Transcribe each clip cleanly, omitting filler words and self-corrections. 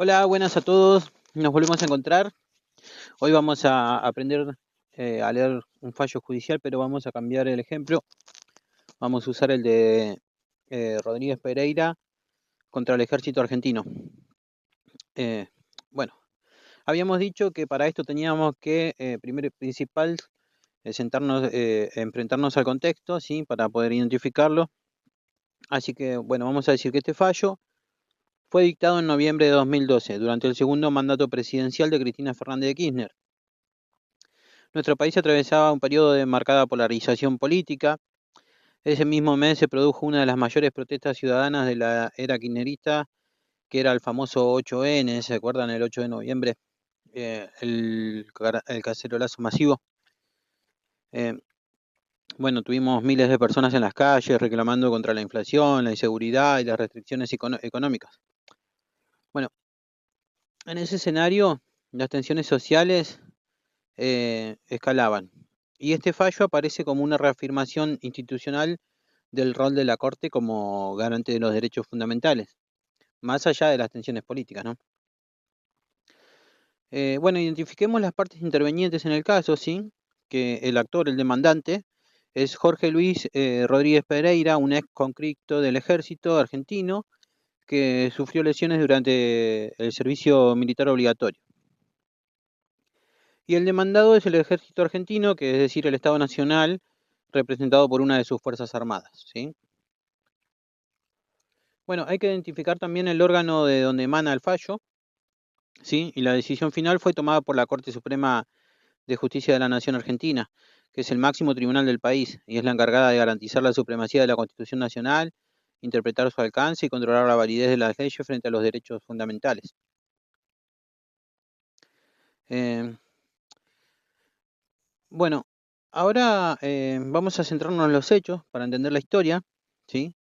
Hola, buenas a todos. Nos volvemos a encontrar. Hoy vamos a aprender a leer un fallo judicial, pero vamos a cambiar el ejemplo. Vamos a usar el de Rodríguez Pereira contra el ejército argentino. Eh, bueno, habíamos dicho que para esto teníamos que, primero y principal, enfrentarnos al contexto, ¿sí? Para poder identificarlo. Así que, bueno, vamos a decir que este fallo fue dictado en noviembre de 2012, durante el segundo mandato presidencial de Cristina Fernández de Kirchner. Nuestro país atravesaba un periodo de marcada polarización política. Ese mismo mes se produjo una de las mayores protestas ciudadanas de la era kirchnerista, que era el famoso 8N, ¿se acuerdan? El 8 de noviembre, el cacerolazo masivo. Eh, bueno, tuvimos miles de personas en las calles reclamando contra la inflación, la inseguridad y las restricciones económicas. Bueno, en ese escenario, las tensiones sociales escalaban. Y este fallo aparece como una reafirmación institucional del rol de la Corte como garante de los derechos fundamentales, más allá de las tensiones políticas, ¿no? Bueno, identifiquemos las partes intervenientes en el caso, ¿sí? Que el actor, el demandante, es Jorge Luis Rodríguez Pereira, un ex conscripto del ejército argentino que sufrió lesiones durante el servicio militar obligatorio. Y el demandado es el ejército argentino, que es decir, el Estado Nacional, representado por una de sus Fuerzas Armadas, ¿sí? Bueno, hay que identificar también el órgano de donde emana el fallo, ¿sí? Y la decisión final fue tomada por la Corte Suprema de Justicia de la Nación Argentina, que es el máximo tribunal del país y es la encargada de garantizar la supremacía de la Constitución Nacional, interpretar su alcance y controlar la validez de las leyes frente a los derechos fundamentales. Eh, bueno, ahora vamos a centrarnos en los hechos para entender la historia, ¿sí?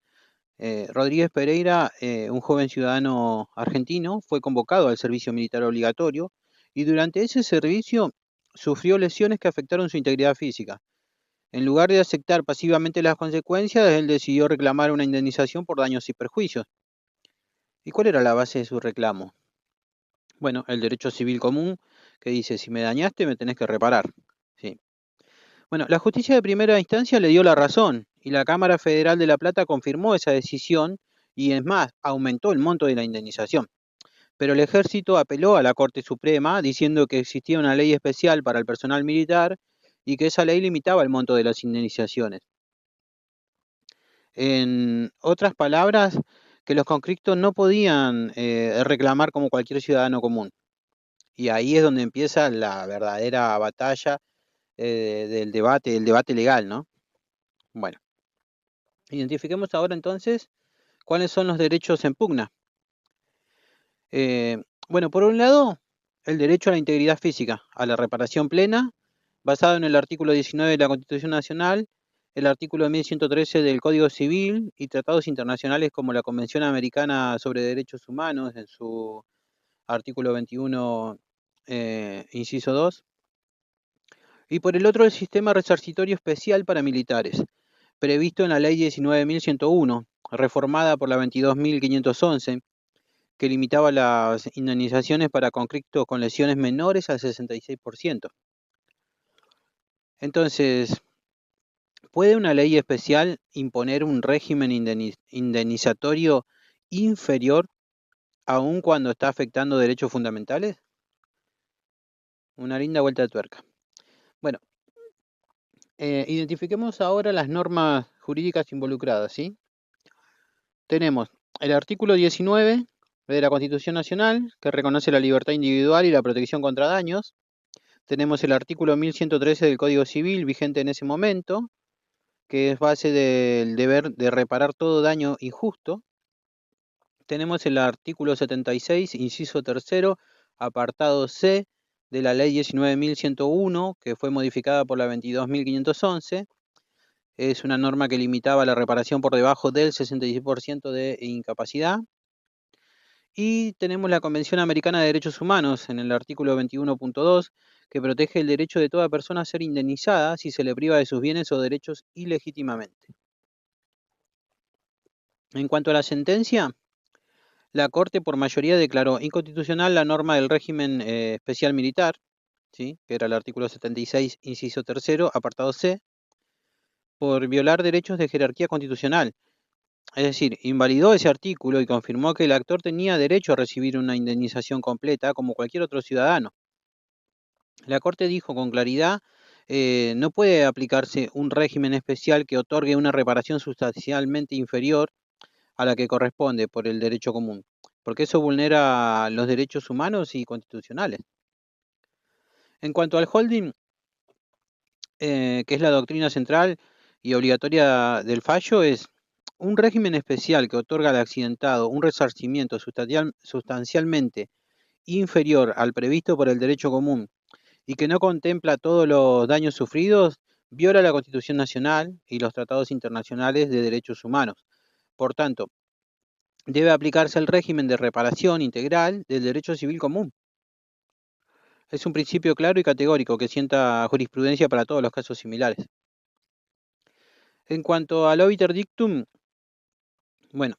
Rodríguez Pereira, un joven ciudadano argentino, fue convocado al servicio militar obligatorio y durante ese servicio sufrió lesiones que afectaron su integridad física. En lugar de aceptar pasivamente las consecuencias, él decidió reclamar una indemnización por daños y perjuicios. ¿Y cuál era la base de su reclamo? Bueno, el derecho civil común que dice, si me dañaste, me tenés que reparar. Sí. Bueno, la justicia de primera instancia le dio la razón y la Cámara Federal de La Plata confirmó esa decisión y es más, aumentó el monto de la indemnización. Pero el ejército apeló a la Corte Suprema diciendo que existía una ley especial para el personal militar y que esa ley limitaba el monto de las indemnizaciones. En otras palabras, que los conscriptos no podían reclamar como cualquier ciudadano común. Y ahí es donde empieza la verdadera batalla del debate legal, ¿no? Bueno, identifiquemos ahora entonces cuáles son los derechos en pugna. Bueno, por un lado, el derecho a la integridad física, a la reparación plena, basado en el artículo 19 de la Constitución Nacional, el artículo 1113 del Código Civil y tratados internacionales como la Convención Americana sobre Derechos Humanos en su artículo 21, inciso 2. Y por el otro, el sistema resarcitorio especial para militares, previsto en la Ley 19.101, reformada por la 22.511, que limitaba las indemnizaciones para conscriptos con lesiones menores al 66%. Entonces, ¿puede una ley especial imponer un régimen indemnizatorio inferior aun cuando está afectando derechos fundamentales? Una linda vuelta de tuerca. Bueno, identifiquemos ahora las normas jurídicas involucradas, ¿sí? Tenemos el artículo 19 de la Constitución Nacional, que reconoce la libertad individual y la protección contra daños. Tenemos el artículo 1113 del Código Civil, vigente en ese momento, que es base del deber de reparar todo daño injusto. Tenemos el artículo 76, inciso tercero, apartado C, de la Ley 19.101, que fue modificada por la 22.511. Es una norma que limitaba la reparación por debajo del 66% de incapacidad. Y tenemos la Convención Americana de Derechos Humanos en el artículo 21.2, que protege el derecho de toda persona a ser indemnizada si se le priva de sus bienes o derechos ilegítimamente. En cuanto a la sentencia, La Corte por mayoría declaró inconstitucional la norma del régimen especial militar, ¿sí? Que era el artículo 76, inciso tercero, apartado C, por violar derechos de jerarquía constitucional. Es decir, invalidó ese artículo y confirmó que el actor tenía derecho a recibir una indemnización completa como cualquier otro ciudadano. La Corte dijo con claridad, no puede aplicarse un régimen especial que otorgue una reparación sustancialmente inferior a la que corresponde por el derecho común, porque eso vulnera los derechos humanos y constitucionales. En cuanto al holding, que es la doctrina central y obligatoria del fallo, es un régimen especial que otorga al accidentado un resarcimiento sustancialmente inferior al previsto por el derecho común y que no contempla todos los daños sufridos, viola la Constitución Nacional y los tratados internacionales de derechos humanos. Por tanto, debe aplicarse el régimen de reparación integral del derecho civil común. Es un principio claro y categórico que sienta jurisprudencia para todos los casos similares. En cuanto al obiter dictum, bueno,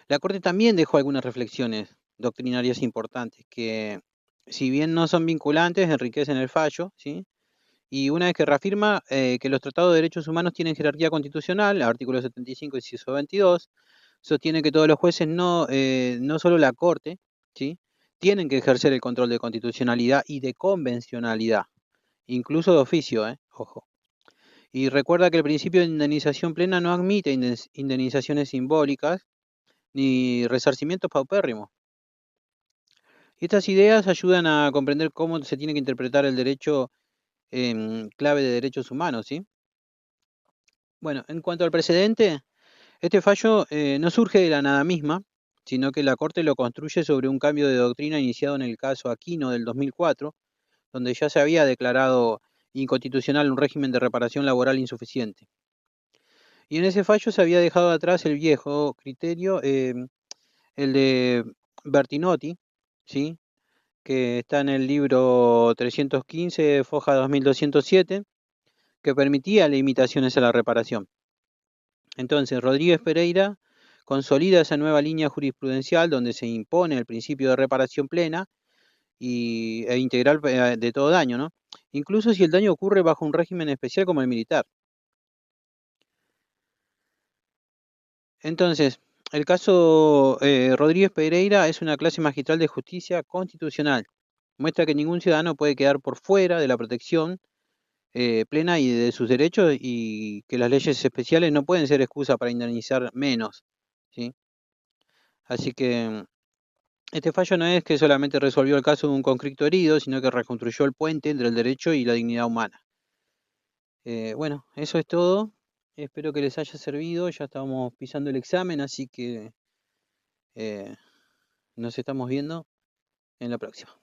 la Corte también dejó algunas reflexiones doctrinarias importantes que, si bien no son vinculantes, enriquecen el fallo, ¿sí? Y una vez que reafirma que los tratados de derechos humanos tienen jerarquía constitucional, artículo 75, inciso 22, sostiene que todos los jueces, no solo la Corte, ¿sí? Tienen que ejercer el control de constitucionalidad y de convencionalidad, incluso de oficio, ojo. Y recuerda que el principio de indemnización plena no admite indemnizaciones simbólicas ni resarcimientos paupérrimos. Estas ideas ayudan a comprender cómo se tiene que interpretar el derecho en clave de derechos humanos, ¿sí? Bueno, en cuanto al precedente, este fallo no surge de la nada misma, sino que la Corte lo construye sobre un cambio de doctrina iniciado en el caso Aquino del 2004, donde ya se había declarado inconstitucional un régimen de reparación laboral insuficiente. Y en ese fallo se había dejado atrás el viejo criterio, el de Bertinotti, ¿sí? Que está en el libro 315, foja 2207, que permitía limitaciones a la reparación. Entonces, Rodríguez Pereira consolida esa nueva línea jurisprudencial donde se impone el principio de reparación plena e integral de todo daño, ¿no? Incluso si el daño ocurre bajo un régimen especial como el militar. Entonces, el caso Rodríguez Pereira es una clase magistral de justicia constitucional. Muestra que ningún ciudadano puede quedar por fuera de la protección plena y de sus derechos y que las leyes especiales no pueden ser excusa para indemnizar menos, ¿sí? Así que este fallo no es que solamente resolvió el caso de un conflicto herido, sino que reconstruyó el puente entre el derecho y la dignidad humana. Bueno, eso es todo. Espero que les haya servido. Ya estamos pisando el examen, así que nos estamos viendo en la próxima.